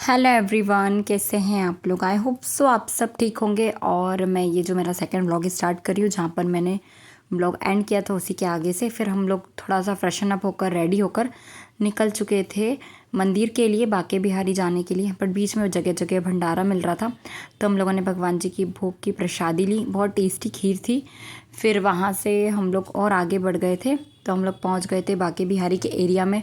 Hello everyone, कैसे हैं आप लोग। आई होप सो आप सब ठीक होंगे। और मैं ये जो मेरा सेकंड व्लॉग स्टार्ट कर रही हूँ, जहाँ पर मैंने व्लॉग एंड किया था उसी के आगे से फिर हम लोग थोड़ा सा फ्रेशन अप होकर रेडी होकर निकल चुके थे मंदिर के लिए, बांके बिहारी जाने के लिए। बट बीच में जगह जगह भंडारा मिल रहा था, तो हम लोगों ने भगवान जी की भोग की प्रसादी ली। बहुत टेस्टी खीर थी। फिर वहाँ से हम लोग और आगे बढ़ गए थे, तो हम लोग पहुँच गए थे बांके बिहारी के एरिया में।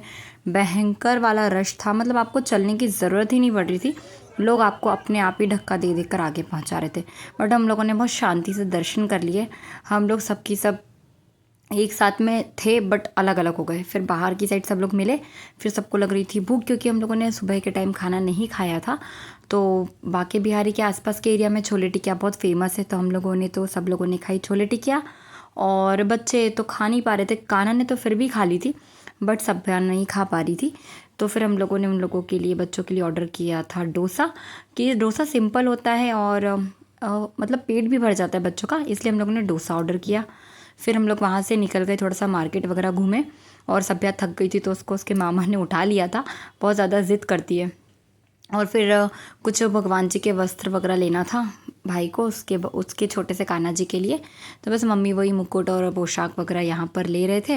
भयंकर वाला रश था, मतलब आपको चलने की ज़रूरत ही नहीं पड़ रही थी। लोग आपको अपने आप ही धक्का दे देकर आगे पहुंचा रहे थे। बट हम लोगों ने बहुत शांति से दर्शन कर लिए। हम लोग सबकी सब एक साथ में थे, बट अलग अलग हो गए। फिर बाहर की साइड सब लोग मिले। फिर सबको लग रही थी भूख, क्योंकि हम लोगों ने सुबह के टाइम खाना नहीं खाया था। तो बांके बिहारी के आसपास के एरिया में छोले टिकिया बहुत फेमस है, तो हम लोगों ने तो सब लोगों ने खाई छोले टिकिया। और बच्चे तो खा नहीं पा रहे थे, कान्हा ने तो फिर भी खा ली थी, बट सभ्या नहीं खा पा रही थी। तो फिर हम लोगों ने उन लोगों के लिए, बच्चों के लिए ऑर्डर किया था डोसा। कि डोसा सिंपल होता है और मतलब पेट भी भर जाता है बच्चों का, इसलिए हम लोगों ने डोसा ऑर्डर किया। फिर हम लोग वहाँ से निकल गए, थोड़ा सा मार्केट वगैरह घूमे। और सभ्या थक गई थी, तो उसको उसके मामा ने उठा लिया था। बहुत ज़्यादा ज़िद करती है। और फिर कुछ भगवान जी के वस्त्र वगैरह लेना था भाई को, उसके उसके छोटे से कान्हा जी के लिए। तो बस मम्मी वही मुकुट और पोशाक वगैरह यहाँ पर ले रहे थे,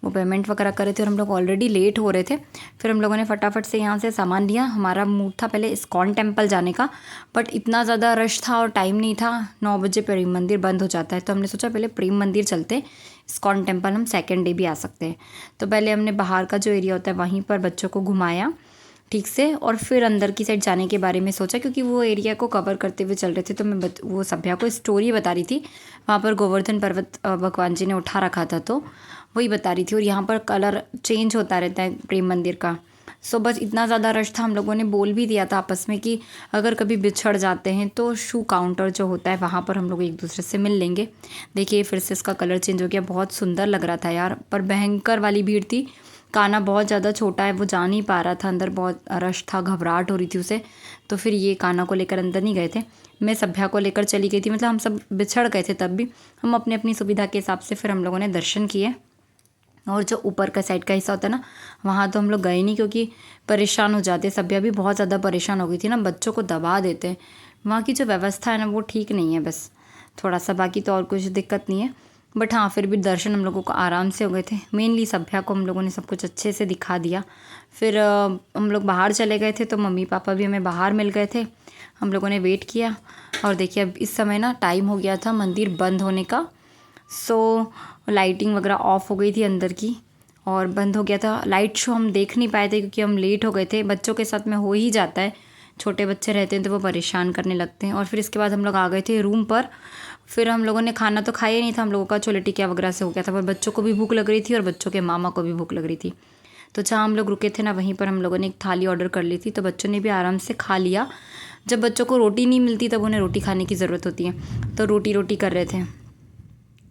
वो पेमेंट वगैरह कर रहे थे। और हम लोग ऑलरेडी लेट हो रहे थे। फिर हम लोगों ने फटाफट से यहाँ से सामान लिया। हमारा मूड था पहले इस्कॉन टेम्पल जाने का, बट इतना ज़्यादा रश था और टाइम नहीं था। 9 बजे प्रेम मंदिर बंद हो जाता है, तो हमने सोचा पहले प्रेम मंदिर चलते, इस्कॉन टेम्पल हम सेकेंड डे भी आ सकते हैं। तो पहले हमने बाहर का जो एरिया होता है वहीं पर बच्चों को घुमाया ठीक से, और फिर अंदर की साइड जाने के बारे में सोचा, क्योंकि वो एरिया को कवर करते हुए चल रहे थे। तो मैं वो सभ्या को स्टोरी बता रही थी। वहाँ पर गोवर्धन पर्वत भगवान जी ने उठा रखा था, तो वही बता रही थी। और यहाँ पर कलर चेंज होता रहता है प्रेम मंदिर का। सो बस इतना ज़्यादा रश था, हम लोगों ने बोल भी दिया था आपस में कि अगर कभी बिछड़ जाते हैं तो शू काउंटर जो होता है वहाँ पर हम लोग एक दूसरे से मिल लेंगे। देखिए फिर से इसका कलर चेंज हो गया, बहुत सुंदर लग रहा था यार, पर भयंकर वाली भीड़ थी। कान्हा बहुत ज़्यादा छोटा है, वो जा नहीं पा रहा था अंदर, बहुत रश था, घबराहट हो रही थी उसे। तो फिर ये कान्हा को लेकर अंदर नहीं गए थे। मैं सभ्या को लेकर चली गई थी, मतलब हम सब बिछड़ गए थे तब भी। हम अपनी अपनी सुविधा के हिसाब से फिर हम लोगों ने दर्शन किए। और जो ऊपर का साइड का हिस्सा होता है ना, वहाँ तो हम लोग गए नहीं, क्योंकि परेशान हो जाते। सभ्या भी बहुत ज़्यादा परेशान हो गई थी ना, बच्चों को दबा देते हैं। वहाँ की जो व्यवस्था है ना, वो ठीक नहीं है बस थोड़ा सा, बाकी तो और कुछ दिक्कत नहीं है। बट हाँ, फिर भी दर्शन हम लोगों को आराम से हो गए थे। मेनली सभ्या को हम लोगों ने सब कुछ अच्छे से दिखा दिया। फिर हम लोग बाहर चले गए थे, तो मम्मी पापा भी हमें बाहर मिल गए थे। हम लोगों ने वेट किया। और देखिए अब इस समय ना टाइम हो गया था मंदिर बंद होने का। सो लाइटिंग वगैरह ऑफ हो गई थी अंदर की, और बंद हो गया था। लाइट शो हम देख नहीं पाए थे, क्योंकि हम लेट हो गए थे। बच्चों के साथ में हो ही जाता है, छोटे बच्चे रहते हैं तो वो परेशान करने लगते हैं। और फिर इसके बाद हम लोग आ गए थे रूम पर। फिर हम लोगों ने खाना तो खाया ही नहीं था, हम लोगों का छोले टिकिया वगैरह से हो गया था। पर बच्चों को भी भूख लग रही थी और बच्चों के मामा को भी भूख लग रही थी। तो जहाँ हम लोग रुके थे ना, वहीं पर हम लोगों ने एक थाली ऑर्डर कर ली थी, तो बच्चों ने भी आराम से खा लिया। जब बच्चों को रोटी नहीं मिलती तब उन्हें रोटी खाने की ज़रूरत होती है, तो रोटी रोटी कर रहे थे।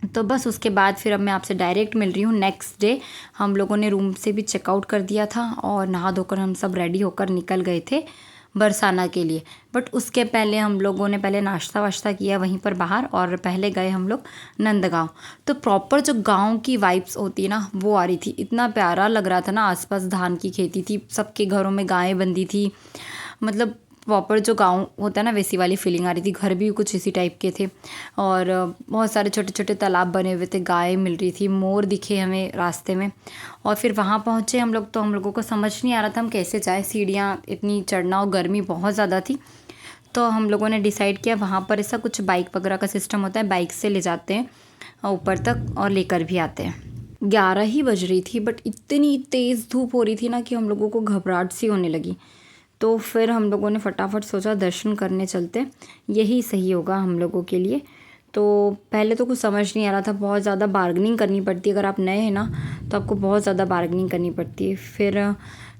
तो बस उसके बाद फिर अब मैं आपसे डायरेक्ट मिल रही हूँ नेक्स्ट डे। हम लोगों ने रूम से भी चेकआउट कर दिया था, और नहा धोकर हम सब रेडी होकर निकल गए थे बरसाना के लिए। बट उसके पहले हम लोगों ने पहले नाश्ता वाश्ता किया वहीं पर बाहर, और पहले गए हम लोग नंदगांव। तो प्रॉपर जो गांव की वाइब्स होती है ना, वो आ रही थी। इतना प्यारा लग रहा था ना, आसपास धान की खेती थी, सबके घरों में गायें बंधी थी। मतलब प्रॉपर जो गांव होता है ना, वैसी वाली फीलिंग आ रही थी। घर भी कुछ इसी टाइप के थे, और बहुत सारे छोटे छोटे तालाब बने हुए थे, गाय मिल रही थी, मोर दिखे हमें रास्ते में। और फिर वहाँ पहुँचे हम लोग, तो हम लोगों को समझ नहीं आ रहा था हम कैसे जाएँ, सीढ़ियाँ इतनी चढ़ना और गर्मी बहुत ज़्यादा थी। तो हम लोगों ने डिसाइड किया, वहाँ पर ऐसा कुछ बाइक वगैरह का सिस्टम होता है, बाइक से ले जाते हैं ऊपर तक और लेकर भी आते हैं। 11 ही बज रही थी, बट इतनी तेज़ धूप हो रही थी ना कि हम लोगों को घबराहट सी होने लगी। तो फिर हम लोगों ने फटाफट सोचा दर्शन करने चलते, यही सही होगा हम लोगों के लिए। तो पहले तो कुछ समझ नहीं आ रहा था, बहुत ज़्यादा बार्गनिंग करनी पड़ती है। अगर आप नए हैं ना, तो आपको बहुत ज़्यादा बार्गनिंग करनी पड़ती है। फिर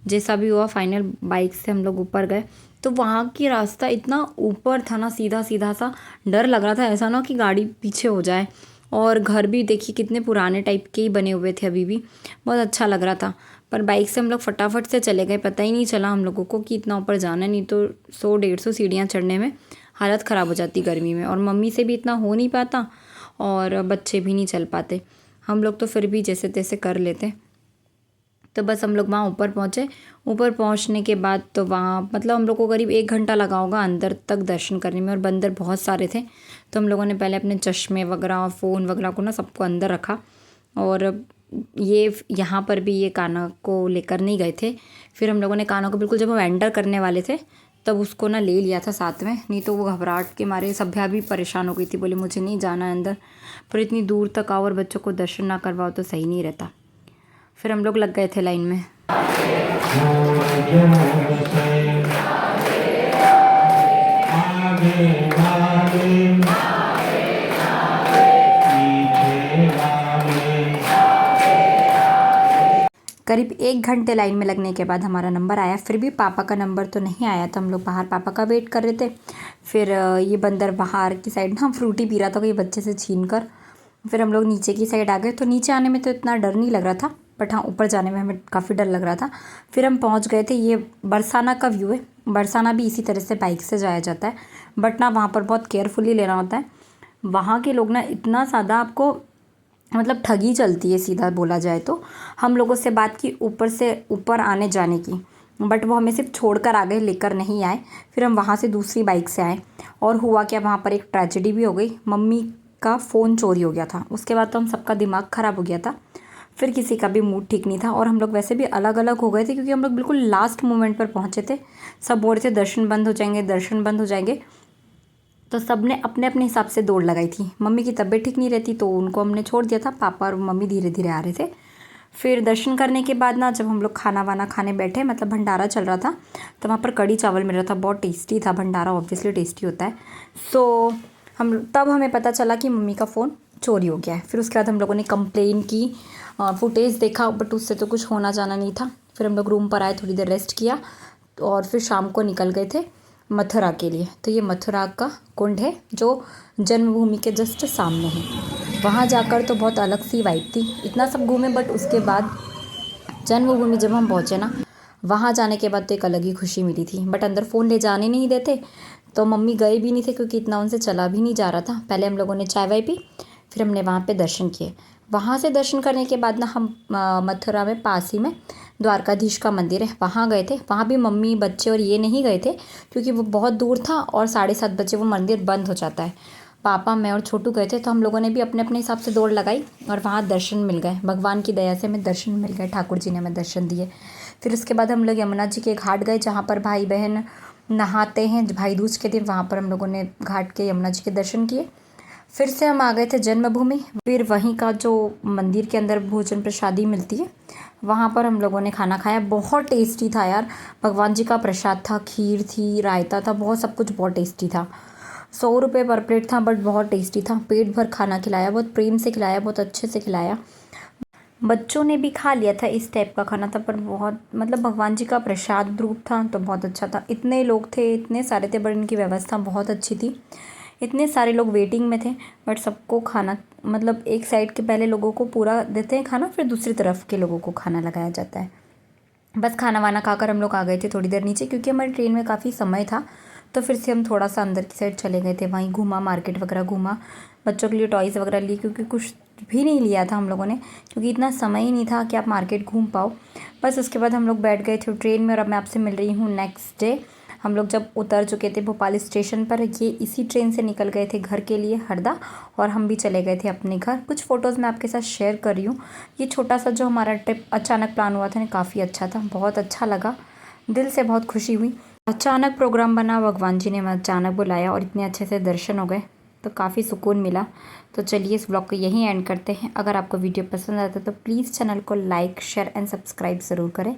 जैसा भी हुआ, फाइनल बाइक से हम लोग ऊपर गए। तो वहाँ की रास्ता इतना ऊपर था ना, सीधा सीधा सा, डर लग रहा था ऐसा ना कि गाड़ी पीछे हो जाए। और घर भी देखिए कितने पुराने टाइप के ही बने हुए थे अभी भी, बहुत अच्छा लग रहा था। पर बाइक से हम लोग फटाफट से चले गए, पता ही नहीं चला हम लोगों को कि इतना ऊपर जाना है। नहीं तो 100-150 सीढ़ियाँ चढ़ने में हालत ख़राब हो जाती गर्मी में, और मम्मी से भी इतना हो नहीं पाता, और बच्चे भी नहीं चल पाते। हम लोग तो फिर भी जैसे तैसे कर लेते। तो बस हम लोग वहाँ ऊपर पहुँचे। ऊपर पहुँचने के बाद तो वहाँ मतलब हम लोग को करीब 1 घंटा लगा होगा अंदर तक दर्शन करने में, और बंदर बहुत सारे थे। तो हम लोगों ने पहले अपने चश्मे वगैरह और फ़ोन वगैरह को ना सबको अंदर रखा, और ये यहाँ पर भी ये कान्हा को लेकर नहीं गए थे। फिर हम लोगों ने कान्हा को बिल्कुल जब हम एंटर करने वाले थे तब उसको ना ले लिया था साथ में, नहीं तो वो घबराहट के मारे सभ्या भी परेशान हो गई थी, बोले मुझे नहीं जाना है अंदर, पर इतनी दूर तक आओ और बच्चों को दर्शन ना करवाओ तो सही नहीं रहता। फिर हम लोग लग गए थे लाइन में। करीब 1 घंटे लाइन में लगने के बाद हमारा नंबर आया। फिर भी पापा का नंबर तो नहीं आया था। हम लोग बाहर पापा का वेट कर रहे थे। फिर ये बंदर बाहर की साइड ना फ्रूटी पी रहा था कोई बच्चे से छीन कर। फिर हम लोग नीचे की साइड आ गए। तो नीचे आने में तो इतना डर नहीं लग रहा था, बट हाँ ऊपर जाने में हमें काफ़ी डर लग रहा था। फिर हम पहुँच गए थे। ये बरसाना का व्यू है। बरसाना भी इसी तरह से बाइक से जाया जाता है, बट ना वहाँ पर बहुत केयरफुली लेना होता है। वहाँ के लोग ना इतना ज़्यादा आपको मतलब ठगी चलती है, सीधा बोला जाए तो। हम लोगों से बात की ऊपर से ऊपर आने जाने की, बट वो हमें सिर्फ छोड़कर आ गए, लेकर नहीं आए। फिर हम वहाँ से दूसरी बाइक से आए, और हुआ क्या वहाँ पर एक ट्रेजेडी भी हो गई। मम्मी का फ़ोन चोरी हो गया था। उसके बाद तो हम सबका दिमाग ख़राब हो गया था। फिर किसी का भी मूड ठीक नहीं था, और हम लोग वैसे भी अलग अलग हो गए थे क्योंकि हम लोग बिल्कुल लास्ट मोमेंट पर पहुँचे थे। सब बोल रहे थे दर्शन बंद हो जाएंगे, दर्शन बंद हो जाएंगे। तो सब ने अपने अपने हिसाब से दौड़ लगाई थी। मम्मी की तबीयत ठीक नहीं रहती तो उनको हमने छोड़ दिया था। पापा और मम्मी धीरे धीरे आ रहे थे। फिर दर्शन करने के बाद ना जब हम लोग खाना वाना खाने बैठे, मतलब भंडारा चल रहा था, तो वहाँ पर कढ़ी चावल मिल रहा था, बहुत टेस्टी था। भंडारा ऑब्वियसली टेस्टी होता है। सो तब हमें पता चला कि मम्मी का फ़ोन चोरी हो गया है। फिर उसके बाद हम लोगों ने कंप्लेन की, फुटेज देखा, बट उससे तो कुछ होना जाना नहीं था। फिर हम लोग रूम पर आए, थोड़ी देर रेस्ट किया, और फिर शाम को निकल गए थे मथुरा के लिए। तो ये मथुरा का कुंड है जो जन्मभूमि के जस्ट सामने है। वहाँ जाकर तो बहुत अलग सी वाइब थी। इतना सब घूमे, बट उसके बाद जन्मभूमि जब हम पहुँचे ना, वहाँ जाने के बाद तो एक अलग ही खुशी मिली थी। बट अंदर फ़ोन ले जाने नहीं देते, तो मम्मी गए भी नहीं थे क्योंकि इतना उनसे चला भी नहीं जा रहा था। पहले हम लोगों ने चाय वाय पी, फिर हमने वहाँ पे दर्शन किए। वहाँ से दर्शन करने के बाद ना हम मथुरा में पास ही में द्वारकाधीश का मंदिर है, वहाँ गए थे। वहाँ भी मम्मी बच्चे और ये नहीं गए थे क्योंकि वो बहुत दूर था, और 7:30 बजे वो मंदिर बंद हो जाता है। पापा, मैं और छोटू गए थे, तो हम लोगों ने भी अपने अपने हिसाब से दौड़ लगाई, और वहाँ दर्शन मिल गए। भगवान की दया से हमें दर्शन मिल गए, ठाकुर जी ने हमें दर्शन दिए। फिर उसके बाद हम लोग यमुना जी के घाट गए, जहाँ पर भाई बहन नहाते हैं भाई दूज के दिन। वहाँ पर हम लोगों ने घाट के यमुना जी के दर्शन किए। फिर से हम आ गए थे जन्मभूमि। फिर वहीं का जो मंदिर के अंदर भोजन प्रसादी मिलती है, वहाँ पर हम लोगों ने खाना खाया। बहुत टेस्टी था यार, भगवान जी का प्रसाद था, खीर थी, रायता था, बहुत सब कुछ बहुत टेस्टी था। 100 रुपये पर प्लेट था, बट बहुत टेस्टी था। पेट भर खाना खिलाया, बहुत प्रेम से खिलाया, बहुत अच्छे से खिलाया। बच्चों ने भी खा लिया था, इस टाइप का खाना था, पर बहुत मतलब भगवान जी का प्रसाद रूप था तो बहुत अच्छा था। इतने लोग थे, इतने सारे थे, बट इनकी व्यवस्था बहुत अच्छी थी। इतने सारे लोग वेटिंग में थे, बट सबको खाना मतलब एक साइड के पहले लोगों को पूरा देते हैं खाना, फिर दूसरी तरफ के लोगों को खाना लगाया जाता है। बस खाना वाना खाकर हम लोग आ गए थे थोड़ी देर नीचे, क्योंकि हमारी ट्रेन में काफ़ी समय था। तो फिर से हम थोड़ा सा अंदर की साइड चले गए थे, वहीं घूमा, मार्केट वगैरह घूमा, बच्चों के लिए टॉयज़ वगैरह लिए, क्योंकि कुछ भी नहीं लिया था हम लोगों ने, क्योंकि इतना समय ही नहीं था कि आप मार्केट घूम पाओ। बस उसके बाद हम लोग बैठ गए थे ट्रेन में, और अब मैं आपसे मिल रही हूँ नेक्स्ट डे। हम लोग जब उतर चुके थे भोपाल स्टेशन पर, ये इसी ट्रेन से निकल गए थे घर के लिए हरदा, और हम भी चले गए थे अपने घर। कुछ फ़ोटोज़ मैं आपके साथ शेयर कर रही हूँ। ये छोटा सा जो हमारा ट्रिप अचानक प्लान हुआ था ना, काफ़ी अच्छा था, बहुत अच्छा लगा, दिल से बहुत खुशी हुई। अचानक प्रोग्राम बना, भगवान जी ने हमें अचानक बुलाया, और इतने अच्छे से दर्शन हो गए, तो काफ़ी सुकून मिला। तो चलिए इस ब्लॉग को यहीं एंड करते हैं। अगर आपको वीडियो पसंद आता है तो प्लीज़ चैनल को लाइक, शेयर एंड सब्सक्राइब ज़रूर करें।